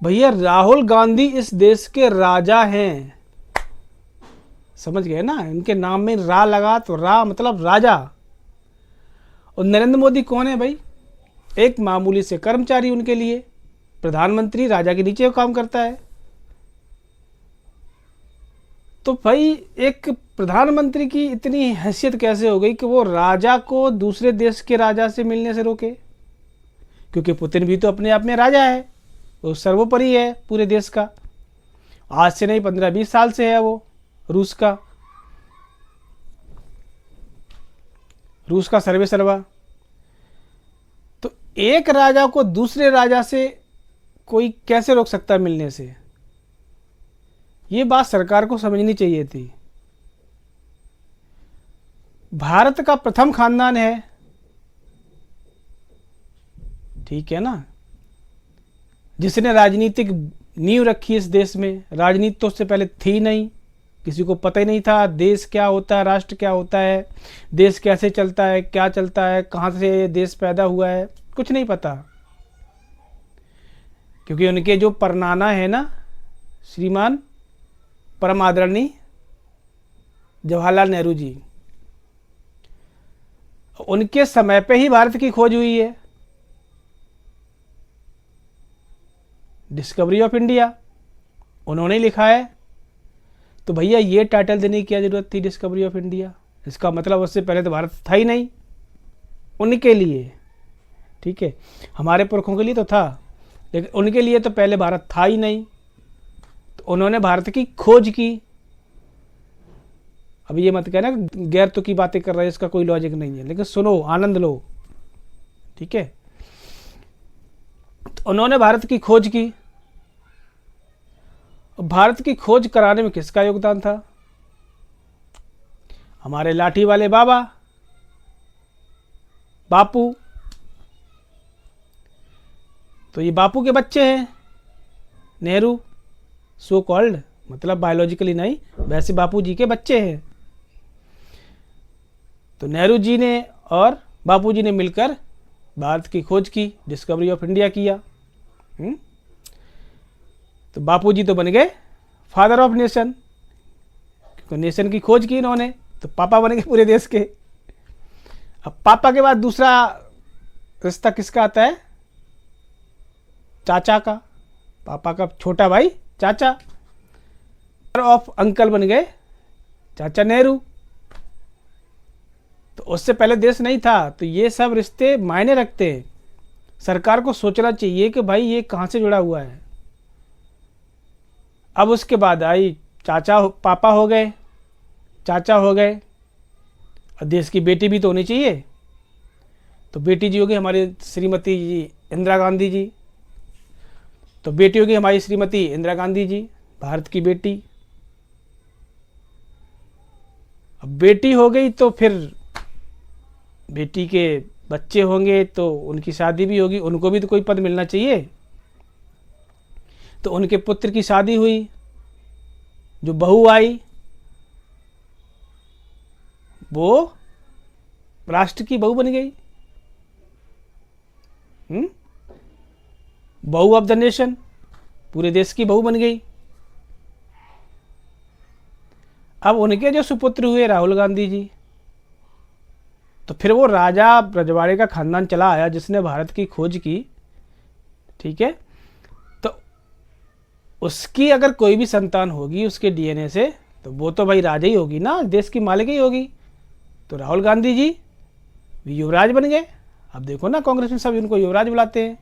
भैया राहुल गांधी इस देश के राजा हैं, समझ गए ना, इनके नाम में रा लगा तो रा मतलब राजा। और नरेंद्र मोदी कौन है भाई? एक मामूली से कर्मचारी उनके लिए। प्रधानमंत्री राजा के नीचे काम करता है। तो भाई एक प्रधानमंत्री की इतनी हैसियत कैसे हो गई कि वो राजा को दूसरे देश के राजा से मिलने से रोके? क्योंकि पुतिन भी तो अपने आप में राजा है, वो सर्वोपरि है पूरे देश का। आज से नहीं, 15-20 साल से है वो रूस का सर्वे सर्वा। तो एक राजा को दूसरे राजा से कोई कैसे रोक सकता है मिलने से? ये बात सरकार को समझनी चाहिए थी। भारत का प्रथम खानदान है, ठीक है ना, जिसने राजनीतिक नींव रखी इस देश में। राजनीति तो उससे पहले थी नहीं, किसी को पता ही नहीं था देश क्या होता है, राष्ट्र क्या होता है, देश कैसे चलता है, क्या चलता है, कहाँ से देश पैदा हुआ है, कुछ नहीं पता। क्योंकि उनके जो परनाना है ना, श्रीमान परम आदरणीय जवाहरलाल नेहरू जी, उनके समय पे ही भारत की खोज हुई है। डिस्कवरी ऑफ इंडिया उन्होंने लिखा है। तो भैया ये टाइटल देने की क्या जरूरत थी, डिस्कवरी ऑफ इंडिया? इसका मतलब उससे पहले तो भारत था ही नहीं उनके लिए, ठीक है। हमारे पुरखों के लिए तो था, लेकिन उनके लिए तो पहले भारत था ही नहीं। तो उन्होंने भारत की खोज की। अब ये मत कहना गैर तो की बातें कर रहे हैं, इसका कोई लॉजिक नहीं है, लेकिन सुनो, आनंद लो, ठीक है। तो उन्होंने भारत की खोज की। भारत की खोज कराने में किसका योगदान था? हमारे लाठी वाले बाबा बापू। तो ये बापू के बच्चे हैं नेहरू, सो कॉल्ड, मतलब बायोलॉजिकली नहीं, वैसे बापू जी के बच्चे हैं। तो नेहरू जी ने और बापू जी ने मिलकर भारत की खोज की, डिस्कवरी ऑफ इंडिया किया। तो बापू जी तो बन गए फादर ऑफ नेशन, क्योंकि नेशन की खोज की इन्होंने, तो पापा बन गए पूरे देश के। अब पापा के बाद दूसरा रिश्ता किसका आता है? चाचा का। पापा का छोटा भाई चाचा, ऑफ अंकल बन गए चाचा नेहरू। तो उससे पहले देश नहीं था। तो ये सब रिश्ते मायने रखते हैं। सरकार को सोचना चाहिए कि भाई ये कहाँ से जुड़ा हुआ है। अब उसके बाद आई पापा हो गए, चाचा हो गए, और देश की बेटी भी तो होनी चाहिए। तो बेटी जी होगी हमारी श्रीमती जी इंदिरा गांधी जी। तो बेटी होगी हमारी श्रीमती इंदिरा गांधी जी, भारत की बेटी। अब बेटी हो गई तो फिर बेटी के बच्चे होंगे, तो उनकी शादी भी होगी, उनको भी तो कोई पद मिलना चाहिए। तो उनके पुत्र की शादी हुई, जो बहू आई वो राष्ट्र की बहू बन गई, बहू ऑफ द नेशन, पूरे देश की बहू बन गई। अब उनके जो सुपुत्र हुए राहुल गांधी जी, तो फिर वो राजा रजवाड़े का खानदान चला आया जिसने भारत की खोज की, ठीक है। तो उसकी अगर कोई भी संतान होगी उसके डीएनए से, तो वो तो भाई राजा ही होगी ना, देश की मालिक ही होगी। तो राहुल गांधी जी भी युवराज बन गए। अब देखो ना, कांग्रेस में सब इनको युवराज बुलाते हैं।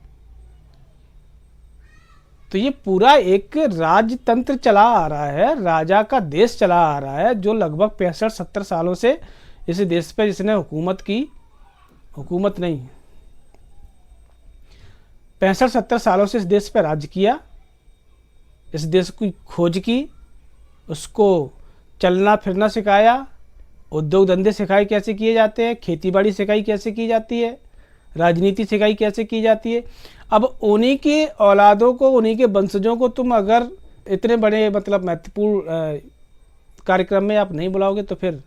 तो ये पूरा एक राजतंत्र चला आ रहा है, राजा का देश चला आ रहा है, जो लगभग 65-70 सालों से इस देश पे जिसने हुकूमत की, हुकूमत नहीं, 65-70 सालों से इस देश पे राज किया, इस देश की खोज की, उसको चलना फिरना सिखाया, उद्योग धंधे सिखाए कैसे किए जाते हैं, खेती बाड़ी सिखाई कैसे की जाती है, राजनीति सिखाई कैसे की जाती है। अब उन्हीं के औलादों को, उन्हीं के वंशजों को तुम अगर इतने बड़े मतलब महत्वपूर्ण कार्यक्रम में आप नहीं बुलाओगे, तो फिर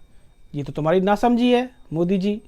ये तो तुम्हारी नासमझी है मोदी जी।